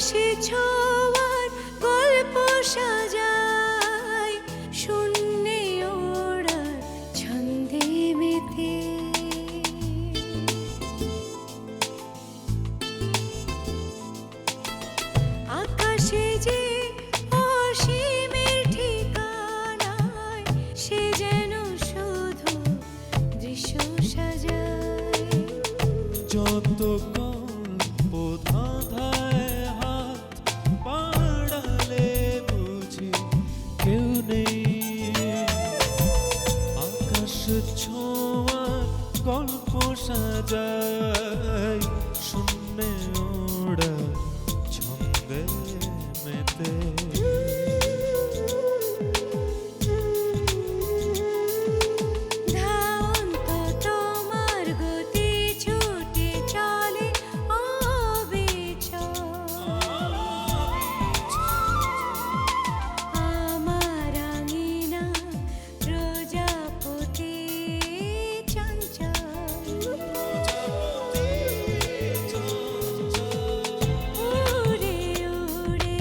আকাশে ছোঁয়ার গল্প সাজায় শূন্যে ওড়ার ছন্দে মেতে। আকাশে যে অসীমের ঠিকানায় সে যেন শুধু দৃশ্য সাজায়। যত গল্প ধাঁধায় হাত বাড়ালে বুঝি কেউ নেই। আকাশ ছোঁয়ার গল্প সাজায় শূন্যে ওড়া ছন্দে মেতে। ধাওন্ত তোমার গতি ছুটে চলে অবিচল। আমার আঙিনা প্রজাপতি চঞ্চল। উড়ে উড়ে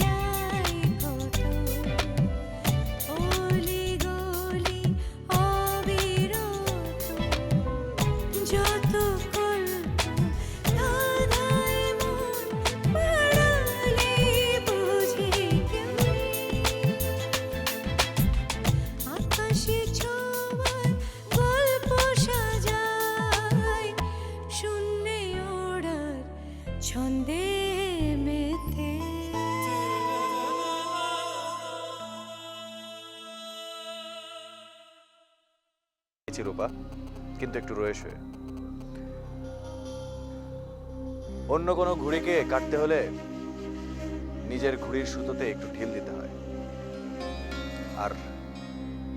যায় কত অলি গলি অবিরত। যত কল্প ধাঁধায় মন বাড়ালে বুঝি কেউ নেই। আকাশে ছোঁয়ার গল্প সাজায় শূন্যে ওড়ার ছন্দে মেতে। রূপা, কিন্তু একটু রয়ে শুয়ে। অন্য কোনো ঘুড়িকে কাটতে হলে নিজের ঘুড়ির সুতোতে একটু ঢিল দিতে হয়, আর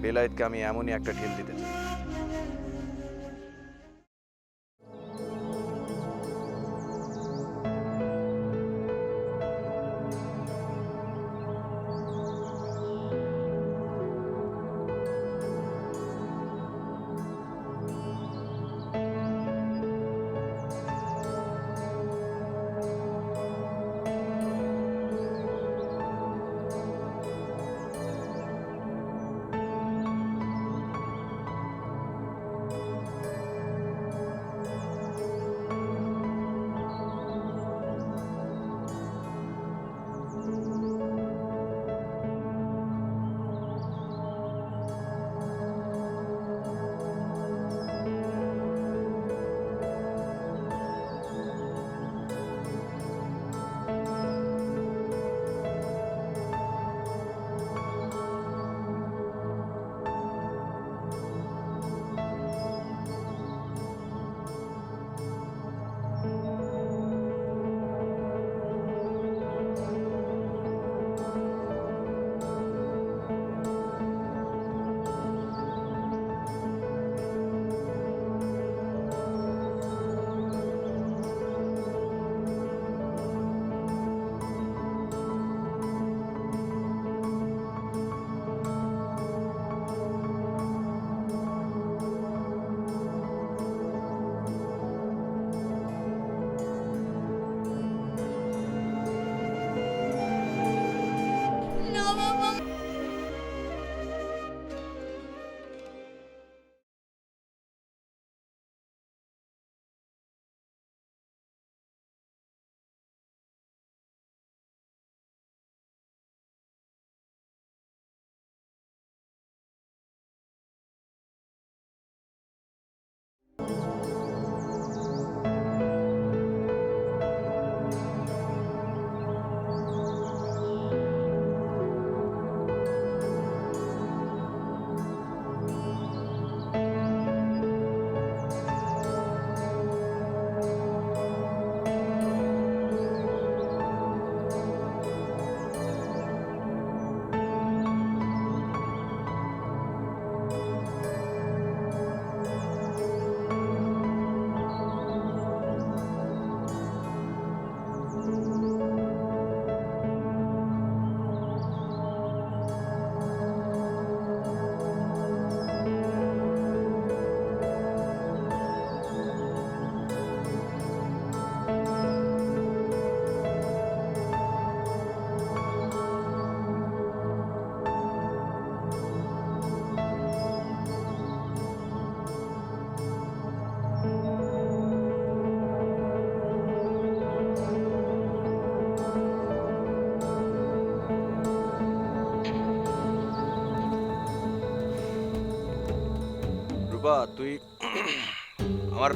বেলায়েতকে আমি এমনই একটা ঢিল দিতে চাই। রূপা, তুই আমার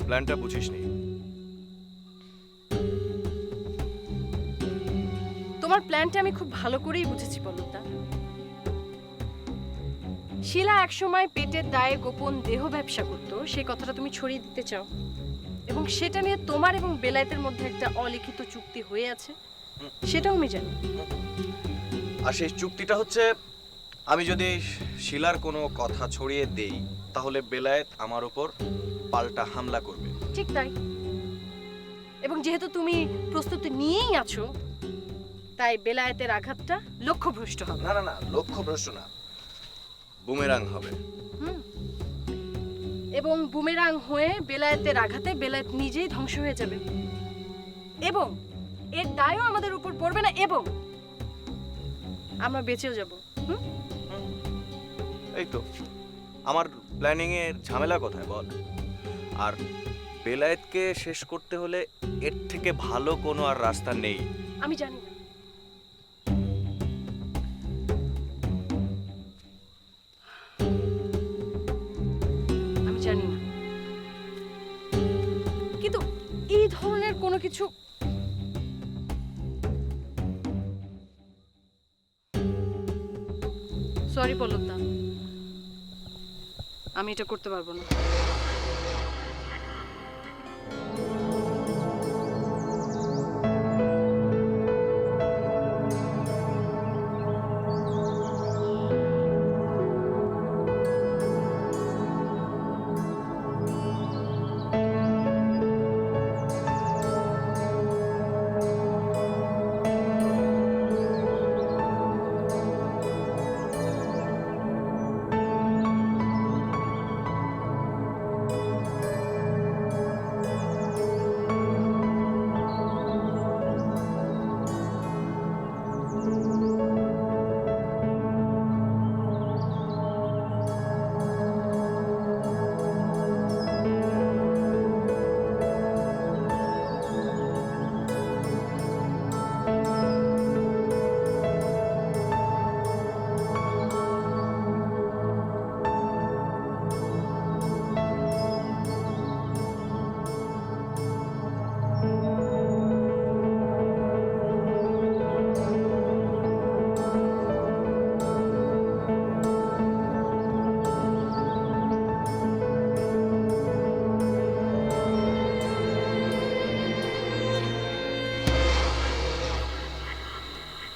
প্ল্যানটা বুঝিসনি। তোমার প্ল্যানটা আমি খুব ভালো করেই বুঝেছি পল্লবদা। শিলা একসময় পেটের দায়ে গোপন দেহ ব্যবসা করতো, সেই কথাটা তুমি ছড়িয়ে দিতে চাও, এবং সেটা নিয়ে তোমার এবং বেলায়েতের মধ্যে একটা অলিখিত চুক্তি হয়ে আছে, সেটাও আমি জানি। আর সেই চুক্তিটা হচ্ছে, আমি যদি শিলার কোনো কথা ছড়িয়ে দেই তাহলে বেলায়েত আমার উপর পাল্টা হামলা করবে। ঠিক তাই। এবং যেহেতু তুমি প্রস্তুতি নিয়েই আছো, তাই বেলায়েতের আঘাতটা লক্ষ্যভ্রষ্ট হবে। না না না, লক্ষ্যভ্রষ্ট না, বুমেরাং হবে। এবং বুমেরাং হয়ে বেলায়েতের আঘাতে বেলায়েত নিজেই ধ্বংস হয়ে যাবে, এবং এর দায়ও আমাদের উপর পড়বে না, এবং আমরা বেঁচেও যাব। এই তো আমার প্ল্যানিং এর ঝামেলা কোথায় বল? আর বেলায়েতকে শেষ করতে হলে এর থেকে ভালো কোনো আর রাস্তা নেই। আমি জানি না, আমি জানি না, কিন্তু এই ধরনের কোনো কিছু সরি পল্লবদা, আমি এটা করতে পারবো না।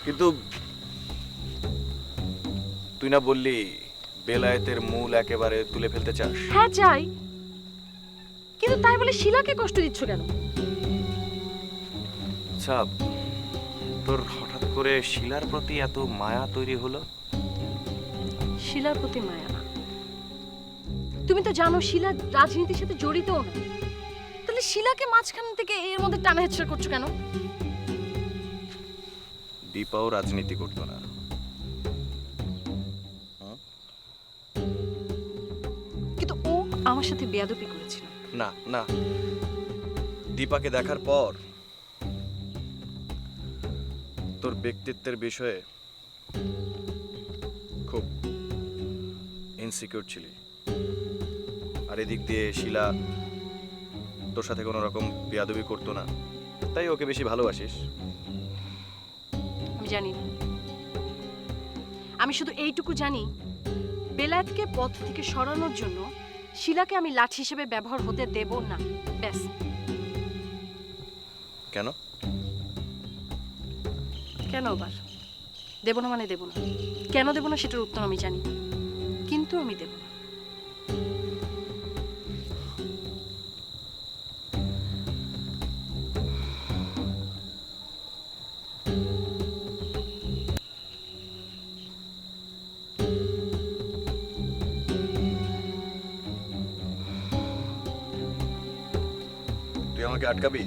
কিন্তু তুই না বললি বেলায়েতের মূল একেবারে তুলে ফেলতে চাস? হ্যাঁ চাই, কিন্তু তাই বলে শিলাকে কষ্ট দিচ্ছ কেন? আচ্ছা, তোর হঠাৎ করে শিলার প্রতি এত মায়া তৈরি হলো? শিলার প্রতি মায়া না, তুমি তো জানো শিলা রাজনীতির সাথে জড়িতও না, তাহলে শিলাকে মাঝখান থেকে এর মধ্যে টানা হেঁচড়া করছো কেন? দীপাও রাজনীতি করতো না। কিন্তু ও আমার সাথে বেয়াদবি করেছিল। না না, দীপাকে দেখার পর তোর ব্যক্তিত্বের বিষয়ে খুব ইনসিকিউর ছিলি। আর এদিক দিয়ে শিলা তোর সাথে কোনো রকম বেয়াদবি করতো না, তাই ওকে বেশি ভালোবাসিস। আমি জানি না, আমি শুধু এইটুকু জানি, বেলায়েতকে পথ থেকে সরানোর জন্য শিলাকে আমি লাঠি হিসেবে ব্যবহার হতে দেব না, ব্যাস। কেন? কেন আবার? দেব না মানে দেব না। কেন দেব না সেটার উত্তর আমি জানি, কিন্তু আমি দেব না। তুই আমাকে আটকাবি?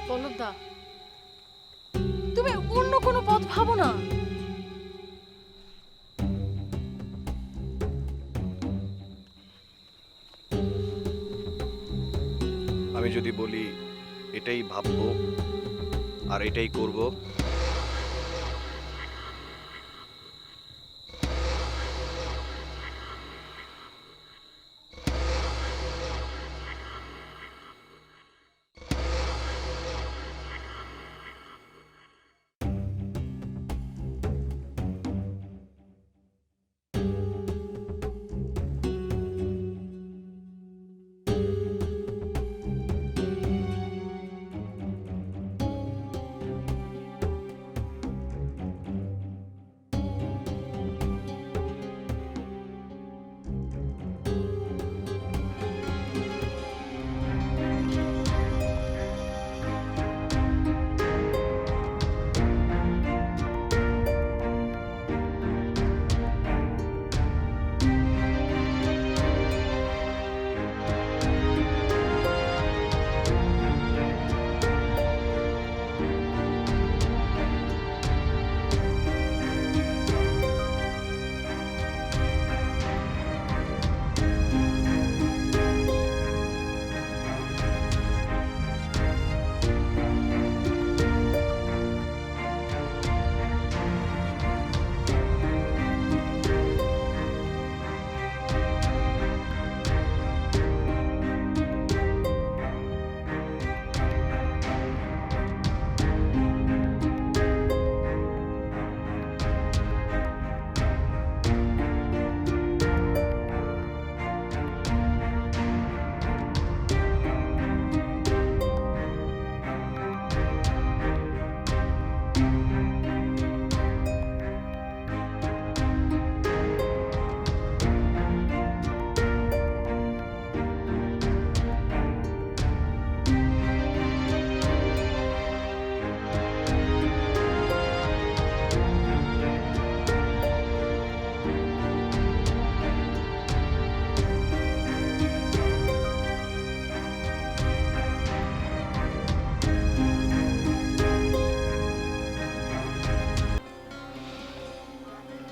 পল্লবদা, তুমি অন্য কোনো পথ ভাবো না। আমি যদি বলি এটাই ভাববো, আর এটাই করব।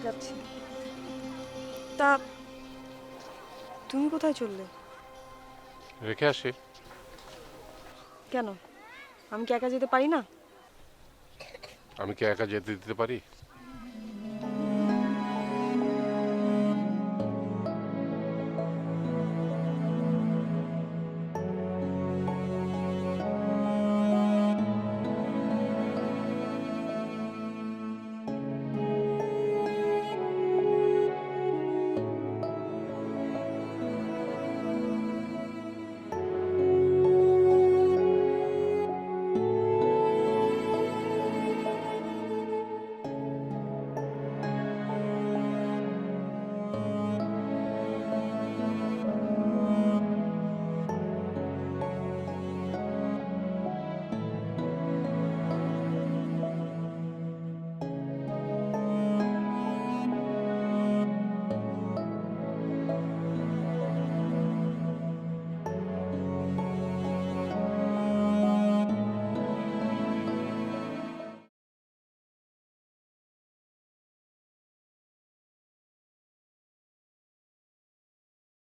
যাচ্ছি। তা তুমি কোথায় চললে? রেখে আসি। কেন, আমি কি একা যেতে পারি না? আমি কি একা যেতে দিতে পারি?